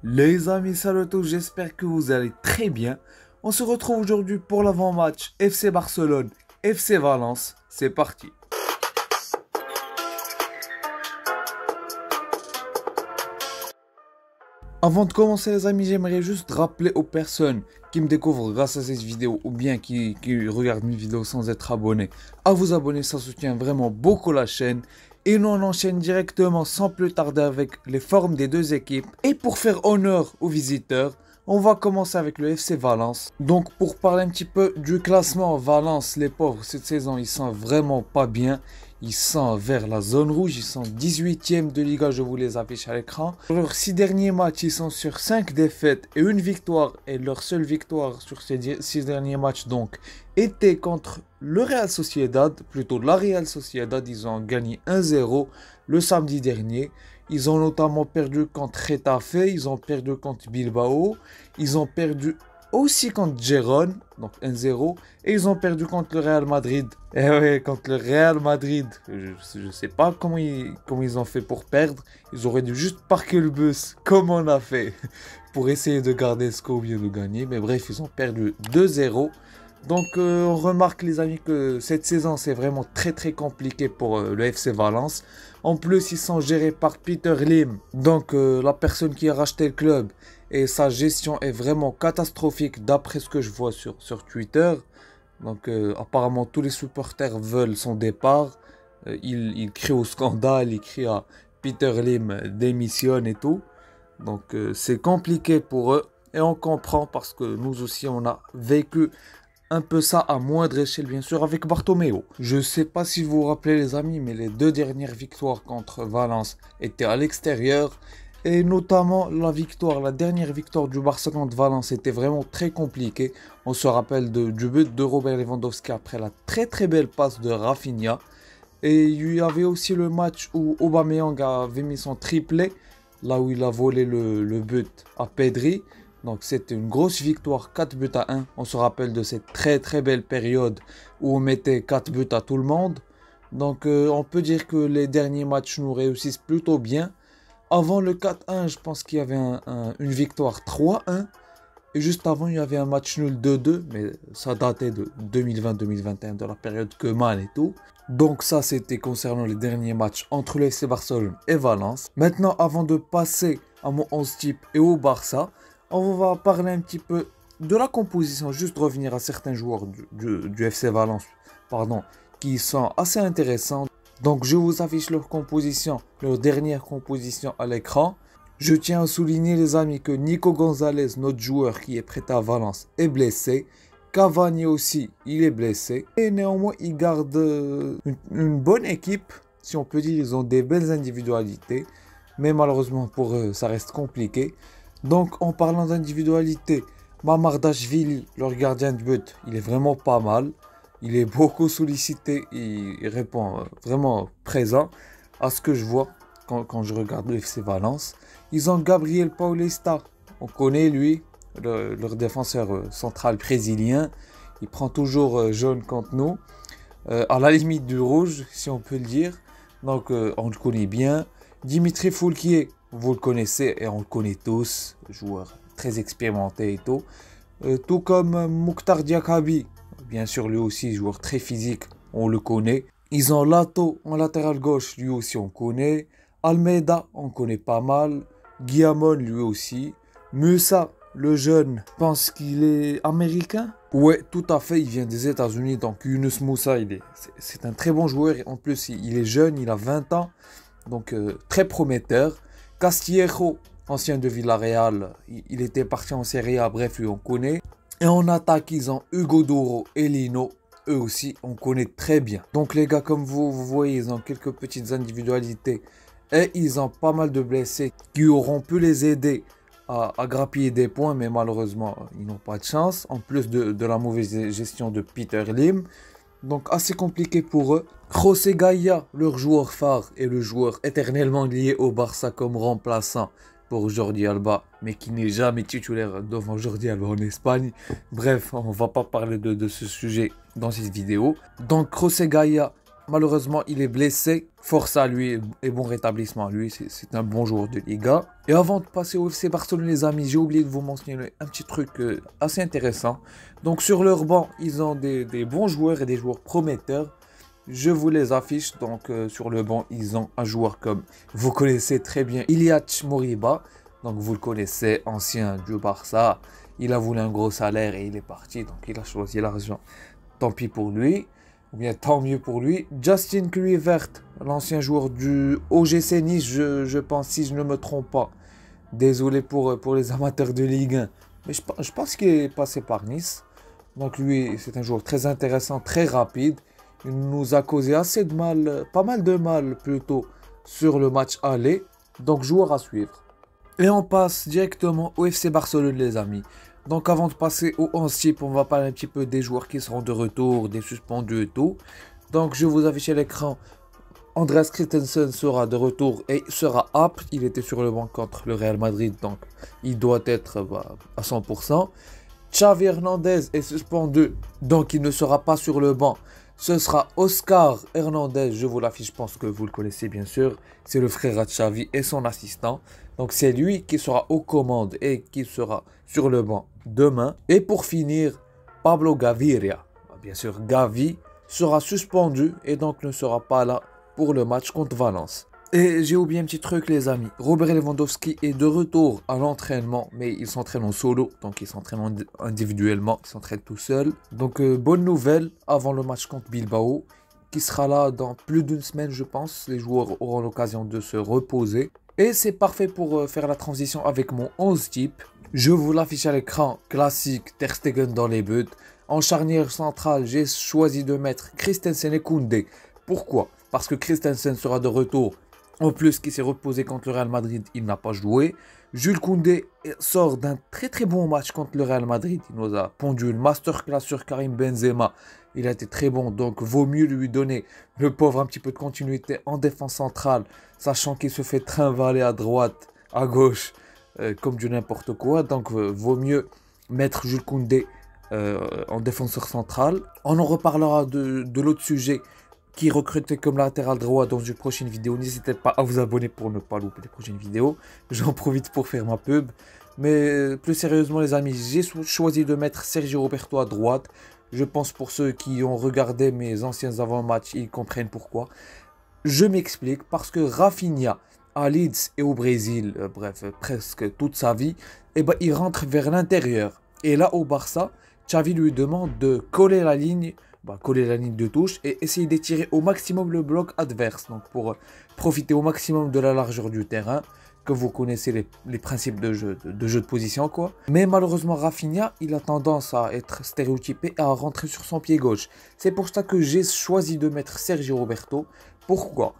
Les amis, salut à tous, j'espère que vous allez très bien. On se retrouve aujourd'hui pour l'avant-match FC Barcelone, FC Valence. C'est parti. Avant de commencer les amis, j'aimerais juste rappeler aux personnes qui me découvrent grâce à cette vidéo ou bien qui regardent mes vidéos sans être abonnés, à vous abonner, ça soutient vraiment beaucoup la chaîne. Et nous on enchaîne directement sans plus tarder avec les formes des deux équipes. Et pour faire honneur aux visiteurs, on va commencer avec le FC Valence. Donc pour parler un petit peu du classement, Valence, les pauvres, cette saison ils sont vraiment pas bien. Ils sont vers la zone rouge, ils sont 18e de Liga, je vous les affiche à l'écran. Leurs 6 derniers matchs, ils sont sur 5 défaites et une victoire. Et leur seule victoire sur ces 6 derniers matchs donc était contre le Real Sociedad, plutôt la Real Sociedad. Ils ont gagné 1-0 le samedi dernier. Ils ont notamment perdu contre Getafe, ils ont perdu contre Bilbao, ils ont perdu aussi contre Gérone, donc 1-0, et ils ont perdu contre le Real Madrid. Et ouais, contre le Real Madrid, je sais pas comment ils ont fait pour perdre. Ils auraient dû juste parquer le bus, comme on a fait, pour essayer de garder le score ou bien de gagner. Mais bref, ils ont perdu 2-0. Donc on remarque les amis que cette saison c'est vraiment très compliqué pour le FC Valence. En plus ils sont gérés par Peter Lim, donc la personne qui a racheté le club. Et sa gestion est vraiment catastrophique d'après ce que je vois sur Twitter. Donc apparemment tous les supporters veulent son départ. Il crie au scandale, il crie à Peter Lim démissionne et tout. Donc c'est compliqué pour eux. Et on comprend parce que nous aussi on a vécu un peu ça à moindre échelle bien sûr avec Bartomeu. Je sais pas si vous vous rappelez les amis, mais les deux dernières victoires contre Valence étaient à l'extérieur. Et notamment la dernière victoire du Barça contre Valence était vraiment très compliquée. On se rappelle du but de Robert Lewandowski après la très belle passe de Rafinha. Et il y avait aussi le match où Aubameyang avait mis son triplé, là où il a volé le but à Pedri. Donc c'était une grosse victoire, 4-1. On se rappelle de cette très belle période où on mettait 4 buts à tout le monde. Donc on peut dire que les derniers matchs nous réussissent plutôt bien. Avant le 4-1, je pense qu'il y avait une victoire 3-1. Et juste avant, il y avait un match nul 2-2. Mais ça datait de 2020-2021, de la période Koeman et tout. Donc ça, c'était concernant les derniers matchs entre le FC Barcelone et Valence. Maintenant, avant de passer à mon 11 type et au Barça, on va parler un petit peu de la composition. Juste revenir à certains joueurs du FC Valence, pardon, qui sont assez intéressants. Donc je vous affiche leur composition, leur dernière composition à l'écran. Je tiens à souligner les amis que Nico Gonzalez, notre joueur qui est prêté à Valence, est blessé. Cavani aussi, il est blessé. Et néanmoins, ils gardent une bonne équipe. Si on peut dire, ils ont des belles individualités. Mais malheureusement pour eux, ça reste compliqué. Donc en parlant d'individualité, Mamardashvili, leur gardien de but, il est vraiment pas mal. Il est beaucoup sollicité, il répond vraiment présent à ce que je vois quand je regarde le FC Valence. Ils ont Gabriel Paulista, on connaît lui, leur défenseur central brésilien. Il prend toujours jaune contre nous, à la limite du rouge si on peut le dire. Donc on le connaît bien. Dimitri Foulquier, vous le connaissez et on le connaît tous, joueur très expérimenté et tout. Tout comme Mouktar Diakabi. Bien sûr, lui aussi, joueur très physique, on le connaît. Ils ont Lato en latéral gauche, lui aussi on connaît. Almeida, on connaît pas mal. Guillamon, lui aussi. Musa, le jeune, je pense qu'il est américain. Ouais, tout à fait, il vient des États-Unis. Donc Yunus Moussa, c'est un très bon joueur. En plus, il est jeune, il a 20 ans. Donc très prometteur. Castillejo, ancien de Villarreal, il était parti en Serie A, bref, lui on connaît. Et en attaque, ils ont Hugo Duro et Lino. Eux aussi, on connaît très bien. Donc les gars, comme vous voyez, ils ont quelques petites individualités. Et ils ont pas mal de blessés qui auront pu les aider à grappiller des points. Mais malheureusement, ils n'ont pas de chance. En plus de la mauvaise gestion de Peter Lim. Donc assez compliqué pour eux. José Gaya, leur joueur phare et le joueur éternellement lié au Barça comme remplaçant pour Jordi Alba, mais qui n'est jamais titulaire devant Jordi Alba en Espagne. Bref, on va pas parler de ce sujet dans cette vidéo. Donc José Gaya, malheureusement, il est blessé. Force à lui et bon rétablissement à lui. C'est un bon joueur de Liga. Et avant de passer au FC Barcelone, les amis, j'ai oublié de vous mentionner un petit truc assez intéressant. Donc, sur leur banc, ils ont des bons joueurs et des joueurs prometteurs. Je vous les affiche. Donc, sur le banc, ils ont un joueur comme vous connaissez très bien, Iliach Moriba. Donc, vous le connaissez, ancien du Barça. Il a voulu un gros salaire et il est parti. Donc, il a choisi l'argent. Tant pis pour lui. Ou bien tant mieux pour lui. Justin Kluivert, l'ancien joueur du OGC Nice, je pense, si je ne me trompe pas. Désolé pour les amateurs de Ligue 1. Mais je pense qu'il est passé par Nice. Donc lui, c'est un joueur très intéressant, très rapide. Il nous a causé assez de mal, pas mal de mal plutôt, sur le match aller. Donc joueur à suivre. Et on passe directement au FC Barcelone, les amis. Donc avant de passer au 11 type, on va parler un petit peu des joueurs qui seront de retour, des suspendus et tout. Donc je vous affiche à l'écran. Andreas Christensen sera de retour et sera apte. Il était sur le banc contre le Real Madrid, donc il doit être à 100%. Xavi Hernandez est suspendu, donc il ne sera pas sur le banc. Ce sera Oscar Hernandez, je vous l'affiche, je pense que vous le connaissez bien sûr. C'est le frère à Xavi et son assistant. Donc c'est lui qui sera aux commandes et qui sera sur le banc demain. Et pour finir, Pablo Gaviria. Bien sûr, Gavi sera suspendu et donc ne sera pas là pour le match contre Valence. Et j'ai oublié un petit truc, les amis. Robert Lewandowski est de retour à l'entraînement, mais il s'entraîne en solo, donc il s'entraîne individuellement, il s'entraîne tout seul. Donc bonne nouvelle avant le match contre Bilbao, qui sera là dans plus d'une semaine, je pense. Les joueurs auront l'occasion de se reposer. Et c'est parfait pour faire la transition avec mon 11 type. Je vous l'affiche à l'écran, classique, Ter Stegen dans les buts. En charnière centrale, j'ai choisi de mettre Christensen et Koundé. Pourquoi? Parce que Christensen sera de retour. En plus, qui s'est reposé contre le Real Madrid, il n'a pas joué. Jules Koundé sort d'un très très bon match contre le Real Madrid. Il nous a pondu une masterclass sur Karim Benzema. Il a été très bon, donc vaut mieux lui donner le pauvre un petit peu de continuité en défense centrale, sachant qu'il se fait trimballer à droite, à gauche, comme du n'importe quoi. Donc vaut mieux mettre Jules Koundé en défenseur central. On en reparlera de l'autre sujet qui est recruté comme latéral droit dans une prochaine vidéo. N'hésitez pas à vous abonner pour ne pas louper les prochaines vidéos. J'en profite pour faire ma pub. Mais plus sérieusement les amis, j'ai choisi de mettre Sergio Roberto à droite. Je pense pour ceux qui ont regardé mes anciens avant-matchs, ils comprennent pourquoi. Je m'explique, parce que Rafinha à Leeds et au Brésil, bref, presque toute sa vie, il rentre vers l'intérieur. Et là au Barça, Xavi lui demande de coller la ligne de touche et essayer d'étirer au maximum le bloc adverse. Donc pour profiter au maximum de la largeur du terrain, que vous connaissez les principes de jeu de position quoi. Mais malheureusement Rafinha, il a tendance à être stéréotypé et à rentrer sur son pied gauche. C'est pour ça que j'ai choisi de mettre Sergio Roberto. Pourquoi?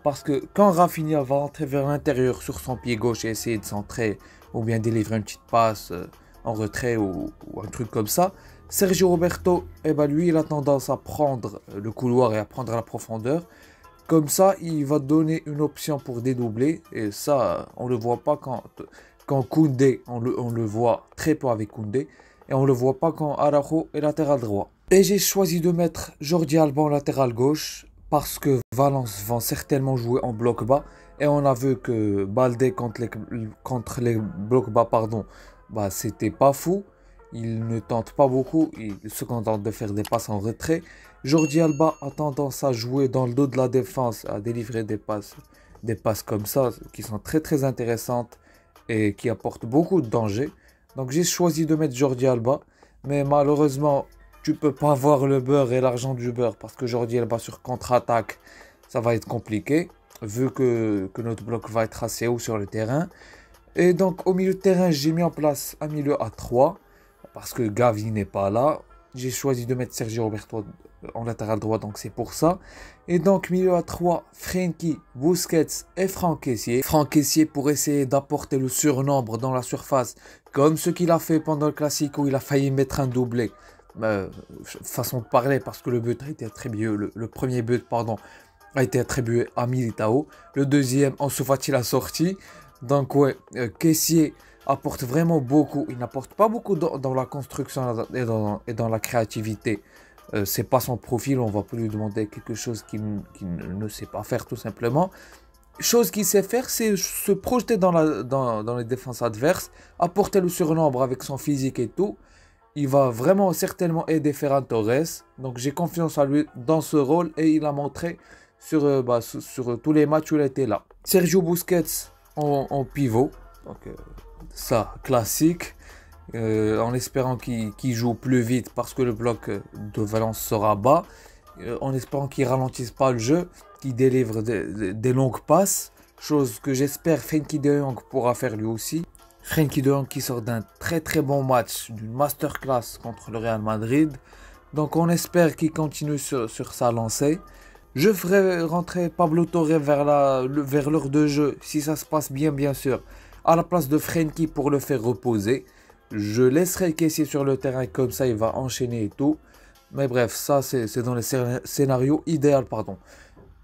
Parce que quand Rafinha va rentrer vers l'intérieur sur son pied gauche et essayer de centrer ou bien délivrer une petite passe en retrait ou un truc comme ça, Sergio Roberto, lui, il a tendance à prendre le couloir et à prendre la profondeur. Comme ça, il va donner une option pour dédoubler. Et ça, on ne le voit pas quand Koundé, on le voit très peu avec Koundé. Et on ne le voit pas quand Araujo est latéral droit. Et j'ai choisi de mettre Jordi Alba en latéral gauche. Parce que Valence va certainement jouer en bloc bas. Et on a vu que Baldé contre les blocs bas, c'était pas fou. Il ne tente pas beaucoup, il se contente de faire des passes en retrait. Jordi Alba a tendance à jouer dans le dos de la défense, à délivrer des passes comme ça, qui sont très très intéressantes et qui apportent beaucoup de danger. Donc j'ai choisi de mettre Jordi Alba, mais malheureusement, tu peux pas avoir le beurre et l'argent du beurre, parce que Jordi Alba sur contre-attaque, ça va être compliqué, vu que notre bloc va être assez haut sur le terrain. Et donc au milieu de terrain, j'ai mis en place un milieu à 3. Parce que Gavi n'est pas là. J'ai choisi de mettre Sergio Roberto en latéral droit, donc c'est pour ça. Et donc milieu à 3, Frenkie, Busquets et Franck Kessié. Franck Kessié pour essayer d'apporter le surnombre dans la surface, comme ce qu'il a fait pendant le Classique où il a failli mettre un doublé. Façon de parler, parce que le but a été attribué, le premier but, a été attribué à Militao. Le deuxième, Ansu Fati l'a sorti. Donc ouais, Kessié apporte vraiment beaucoup. Il n'apporte pas beaucoup dans la construction et dans la créativité C'est pas son profil, on va pas lui demander quelque chose qu'il ne sait pas faire tout simplement. Chose qu'il sait faire, c'est se projeter dans les défenses adverses, apporter le surnombre avec son physique et tout. Il va vraiment certainement aider Ferran Torres. Donc j'ai confiance en lui dans ce rôle et il a montré sur tous les matchs où il était là. Sergio Busquets en pivot. Donc ça, classique. En espérant qu'il joue plus vite parce que le bloc de Valence sera bas. En espérant qu'il ralentisse pas le jeu, qu'il délivre des longues passes. Chose que j'espère Frenkie de Jong pourra faire lui aussi. Frenkie de Jong qui sort d'un très très bon match, d'une masterclass contre le Real Madrid. Donc on espère qu'il continue sur sa lancée. Je ferai rentrer Pablo Torre vers l'heure de jeu, si ça se passe bien sûr, à la place de Frenkie pour le faire reposer. Je laisserai Kessie sur le terrain, comme ça il va enchaîner et tout. Mais bref, ça c'est dans les scénarios idéaux, pardon.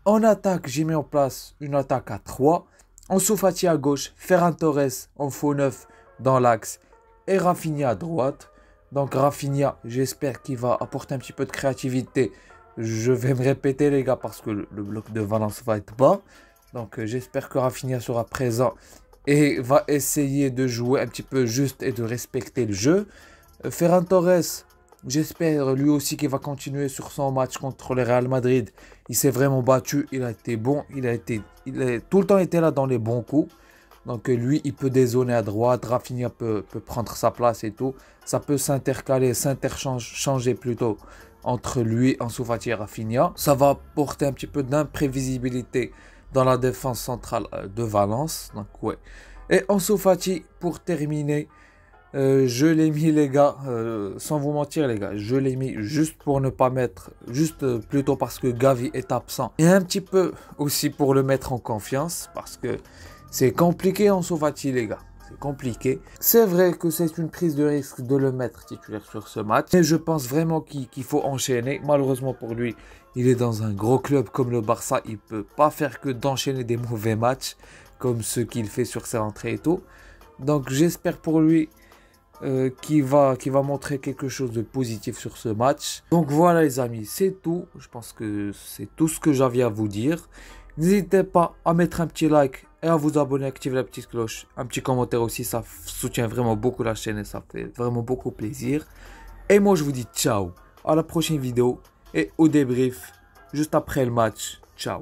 En attaque, j'ai mis en place une attaque à 3. Ansu Fati à gauche, Ferran Torres en faux neuf dans l'axe et Rafinha à droite. Donc Rafinha, j'espère qu'il va apporter un petit peu de créativité. Je vais me répéter les gars parce que le bloc de Valence va être bas. Donc j'espère que Rafinha sera présent et va essayer de jouer un petit peu juste et de respecter le jeu. Ferran Torres, j'espère lui aussi qu'il va continuer sur son match contre le Real Madrid. Il s'est vraiment battu, il a été bon, il a tout le temps été là dans les bons coups. Donc lui, il peut dézoner à droite, Rafinha peut prendre sa place et tout. Ça peut s'interchanger plutôt entre lui, Ansu Fati et Rafinha. Ça va apporter un petit peu d'imprévisibilité dans la défense centrale de Valence. Donc ouais. Et Ansu Fati, pour terminer, je l'ai mis les gars, sans vous mentir les gars, je l'ai mis juste pour ne pas mettre, plutôt parce que Gavi est absent. Et un petit peu aussi pour le mettre en confiance, parce que c'est compliqué Ansu Fati les gars. C'est compliqué. C'est vrai que c'est une prise de risque de le mettre titulaire sur ce match. Mais je pense vraiment qu'il faut enchaîner. Malheureusement pour lui, il est dans un gros club comme le Barça. Il ne peut pas faire que d'enchaîner des mauvais matchs comme ceux qu'il fait sur ses rentrées et tout. Donc j'espère pour lui qu'il va montrer quelque chose de positif sur ce match. Donc voilà les amis, c'est tout. Je pense que c'est tout ce que j'avais à vous dire. N'hésitez pas à mettre un petit like et à vous abonner, activer la petite cloche. Un petit commentaire aussi, ça soutient vraiment beaucoup la chaîne et ça fait vraiment beaucoup plaisir. Et moi je vous dis ciao, à la prochaine vidéo et au débrief juste après le match. Ciao.